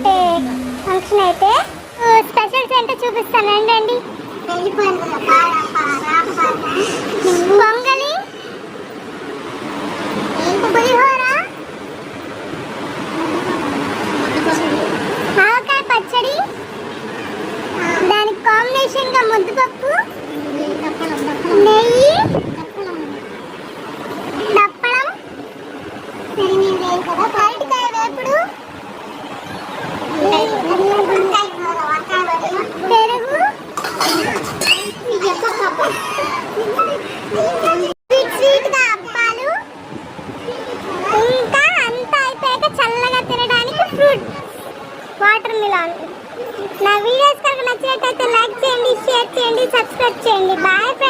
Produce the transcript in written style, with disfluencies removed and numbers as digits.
అంటే ఫంక్షన్ అయితే స్పెషల్స్ ఏంటో చూపిస్తాను అండి. పొంగలి, పులిహోర, ఆవకాయ పచ్చడి, దానికి కాంబినేషన్ గా ముద్దపప్పు, నెయ్యి, దప్పడం, అరటికాయ వేపుడు, పెరుగు, స్వీట్ గా అప్పాలు, ఇంకా అంతా అయిపోయాక చల్లగా తినడానికి ఫ్రూట్ వాటర్ మిలాన్. నా వీడియోస్ కనుక నచ్చినట్లయితే లైక్ చేయండి, షేర్ చేయండి, సబ్స్క్రైబ్ చేయండి. బాయ్.